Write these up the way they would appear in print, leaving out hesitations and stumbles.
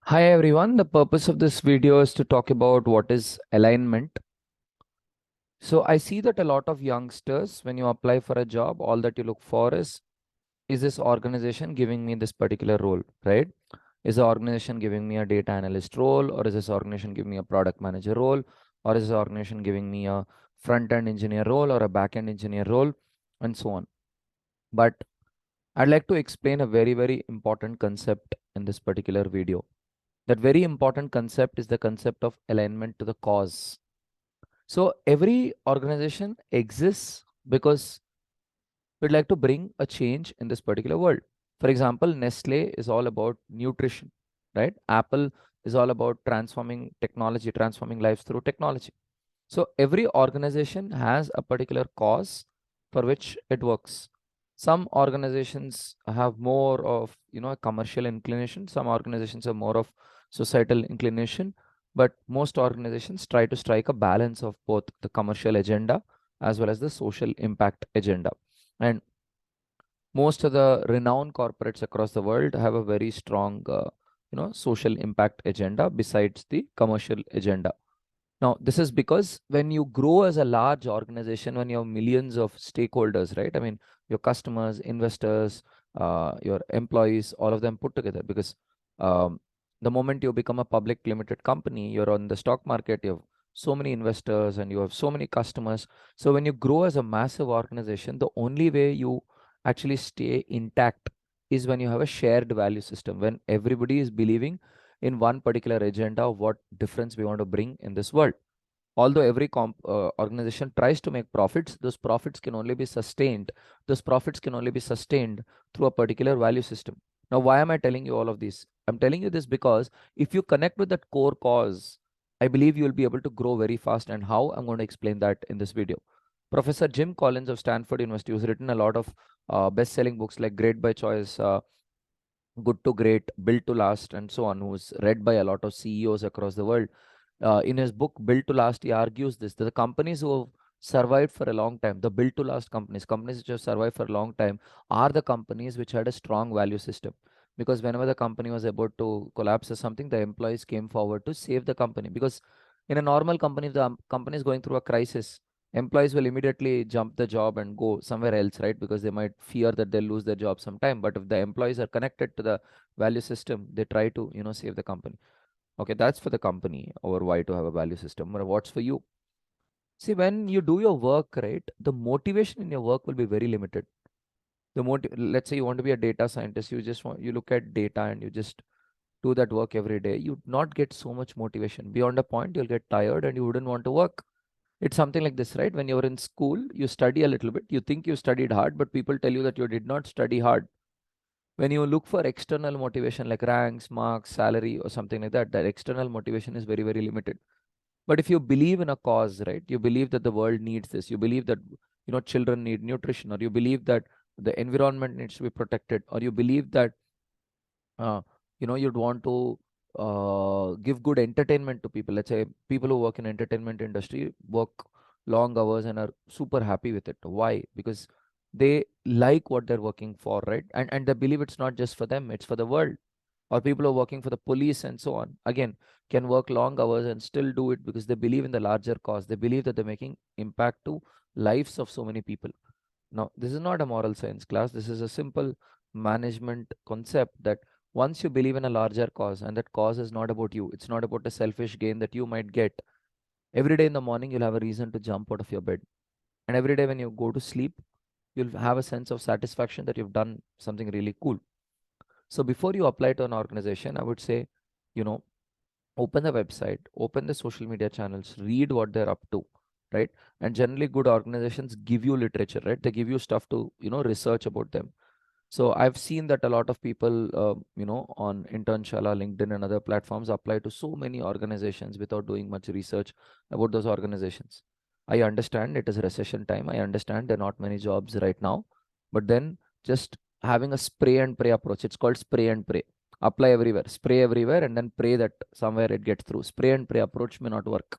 Hi everyone, the purpose of this video is to talk about what is alignment. So I see that a lot of youngsters, when you apply for a job, all that you look for is this organization giving me this particular role, right? Is the organization giving me a data analyst role, or is this organization giving me a product manager role, or is this organization giving me a front-end engineer role or a back-end engineer role, and so on. But I'd like to explain a very, very important concept in this particular video. That very important concept is the concept of alignment to the cause. So every organization exists because we'd like to bring a change in this particular world. For example, Nestle is all about nutrition, right? Apple is all about transforming technology, transforming lives through technology. So every organization has a particular cause for which it works. Some organizations have more of, a commercial inclination. Some organizations have more of societal inclination, but most organizations try to strike a balance of both the commercial agenda as well as the social impact agenda. And most of the renowned corporates across the world have a very strong, social impact agenda besides the commercial agenda. Now, this is because when you grow as a large organization, when you have millions of stakeholders, right? I mean, your customers, investors, your employees, all of them put together. Because the moment you become a public limited company, you're on the stock market, you have so many investors and you have so many customers. So when you grow as a massive organization, the only way you actually stay intact is when you have a shared value system, when everybody is believing in one particular agenda of what difference we want to bring in this world. Although every organization tries to make profits, those profits can only be sustained. Those profits can only be sustained through a particular value system. Now, why am I telling you all of this? I'm telling you this because if you connect with that core cause, I believe you will be able to grow very fast. And how? I'm going to explain that in this video. Professor Jim Collins of Stanford University, who's written a lot of best-selling books like Great by Choice, Good to Great, Built to Last, and so on, who's read by a lot of CEOs across the world. In his book Built to Last, he argues this: the companies who have survived for a long time, the built to last companies, companies which have survived for a long time, are the companies which had a strong value system. Because whenever the company was about to collapse or something, the employees came forward to save the company. Because in a normal company, if the company is going through a crisis, employees will immediately jump the job and go somewhere else, right? Because they might fear that they'll lose their job sometime. But if the employees are connected to the value system, they try to, save the company. Okay, that's for the company or why to have a value system. But what's for you? See, when you do your work, right, the motivation in your work will be very limited. Let's say you want to be a data scientist, you look at data and you just do that work every day. You not get so much motivation. Beyond a point, you'll get tired and you wouldn't want to work. It's something like this, right? When you're in school, you study a little bit. You think you studied hard, but people tell you that you did not study hard. When you look for external motivation like ranks, marks, salary, or something like that, that external motivation is very, very limited. But if you believe in a cause, right, you believe that the world needs this, you believe that, children need nutrition, or you believe that the environment needs to be protected, or you believe that, uh, you'd want to give good entertainment to people. Let's say people who work in entertainment industry work long hours and are super happy with it. Why? Because they like what they're working for, right? And they believe it's not just for them, it's for the world. Or people who are working for the police and so on, again, can work long hours and still do it because they believe in the larger cause. They believe that they're making impact to lives of so many people. Now, this is not a moral science class. This is a simple management concept that once you believe in a larger cause, and that cause is not about you, it's not about a selfish gain that you might get. Every day in the morning, you'll have a reason to jump out of your bed. And every day when you go to sleep, you'll have a sense of satisfaction that you've done something really cool. So before you apply to an organization, I would say, you know, open the website, open the social media channels, read what they're up to, right? And generally, good organizations give you literature, right? They give you stuff to, research about them. So I've seen that a lot of people, on Internshala, LinkedIn, and other platforms apply to so many organizations without doing much research about those organizations. I understand it is recession time. I understand there are not many jobs right now, but then just having a spray and pray approach. It's called spray and pray. Apply everywhere, spray everywhere, and then pray that somewhere it gets through. Spray and pray approach may not work.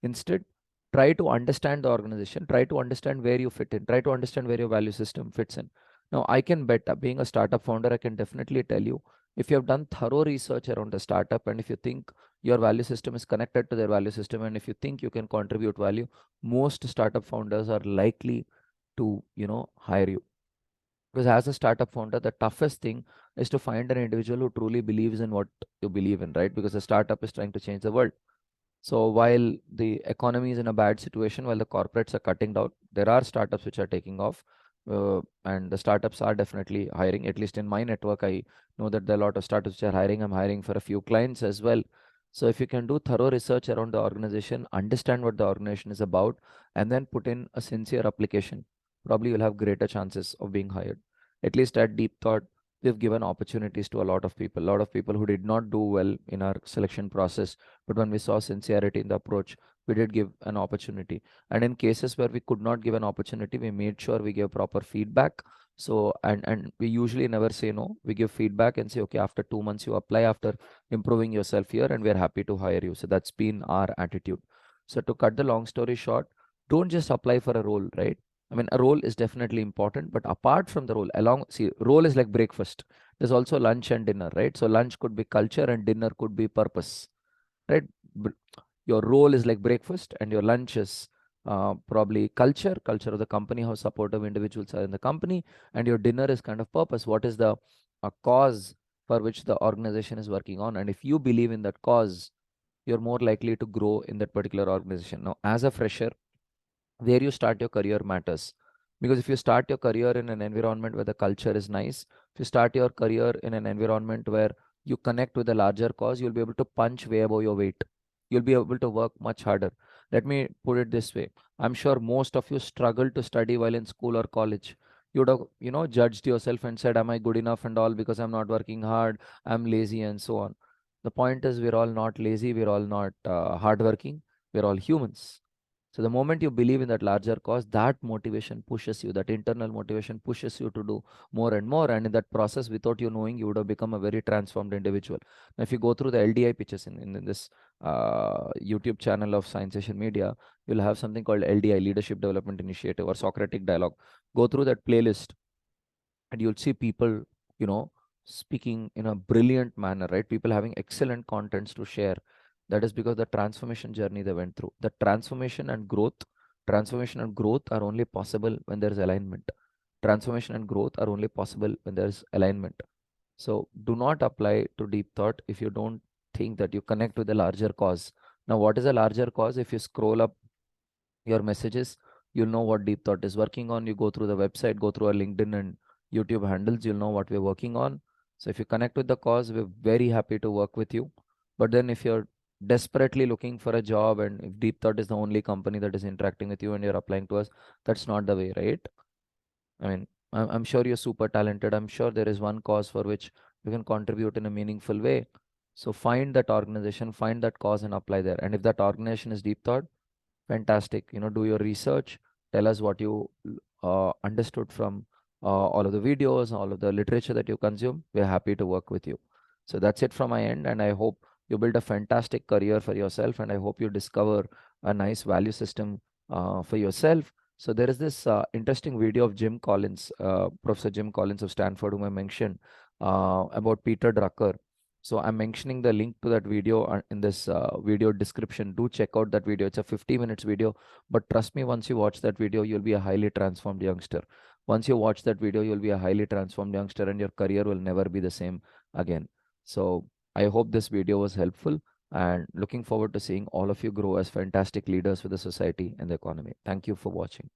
Instead, try to understand the organization, try to understand where you fit in, try to understand where your value system fits in. Now, I can bet, being a startup founder, I can definitely tell you, if you have done thorough research around the startup, and if you think your value system is connected to their value system, and if you think you can contribute value, most startup founders are likely to, hire you. Because as a startup founder, the toughest thing is to find an individual who truly believes in what you believe in, right? Because a startup is trying to change the world. So while the economy is in a bad situation, while the corporates are cutting down, there are startups which are taking off, and the startups are definitely hiring. At least in my network, I know that there are a lot of startups which are hiring. I'm hiring for a few clients as well. So if you can do thorough research around the organization, understand what the organization is about, and then put in a sincere application, probably you'll have greater chances of being hired. At least at Deep Thought, we've given opportunities to a lot of people who did not do well in our selection process, but when we saw sincerity in the approach, we did give an opportunity. And in cases where we could not give an opportunity, we made sure we gave proper feedback. So, and we usually never say no. We give feedback and say, okay, after 2 months you apply, after improving yourself here, and we're happy to hire you. So that's been our attitude. So to cut the long story short, don't just apply for a role, right? I mean, a role is definitely important, but apart from the role, role is like breakfast. There's also lunch and dinner, right? So lunch could be culture and dinner could be purpose, right? Your role is like breakfast and your lunch is probably culture of the company, how supportive individuals are in the company, and your dinner is kind of purpose. What is the cause for which the organization is working on? And if you believe in that cause, you're more likely to grow in that particular organization. Now, as a fresher, where you start your career matters. Because if you start your career in an environment where the culture is nice, if you start your career in an environment where you connect with a larger cause, you'll be able to punch way above your weight. You'll be able to work much harder. Let me put it this way. I'm sure most of you struggle to study while in school or college. You would have, judged yourself and said, am I good enough and all because I'm not working hard, I'm lazy, and so on. The point is, we're all not lazy, we're all not hardworking, we're all humans. So the moment you believe in that larger cause, that motivation pushes you, that internal motivation pushes you to do more and more. And in that process, without you knowing, you would have become a very transformed individual. Now, if you go through the LDI pitches in this YouTube channel of Science Media, you'll have something called LDI, Leadership Development Initiative, or Socratic Dialogue. Go through that playlist and you'll see people, you know, speaking in a brilliant manner, right? People having excellent contents to share. That is because the transformation journey they went through. The transformation and growth are only possible when there is alignment. Transformation and growth are only possible when there is alignment. So do not apply to Deep Thought if you don't think that you connect with the larger cause. Now, what is a larger cause? If you scroll up your messages, you'll know what Deep Thought is working on. You go through the website, go through our LinkedIn and YouTube handles, you'll know what we're working on. So if you connect with the cause, we're very happy to work with you. But then if you're desperately looking for a job and if Deep Thought is the only company that is interacting with you and you're applying to us, that's not the way, right? I mean, I'm sure you're super talented. I'm sure there is one cause for which you can contribute in a meaningful way. So find that organization, find that cause and apply there. And if that organization is Deep Thought, fantastic. Do your research. Tell us what you understood from all of the videos, all of the literature that you consume. We're happy to work with you. So that's it from my end. And I hope you build a fantastic career for yourself. And I hope you discover a nice value system for yourself. So there is this interesting video of Jim Collins, Professor Jim Collins of Stanford, whom I mentioned about Peter Drucker. So I'm mentioning the link to that video in this video description. Do check out that video. It's a 50 minutes video, but trust me, once you watch that video, you'll be a highly transformed youngster. Once you watch that video, you'll be a highly transformed youngster and your career will never be the same again. So I hope this video was helpful and looking forward to seeing all of you grow as fantastic leaders for the society and the economy. Thank you for watching.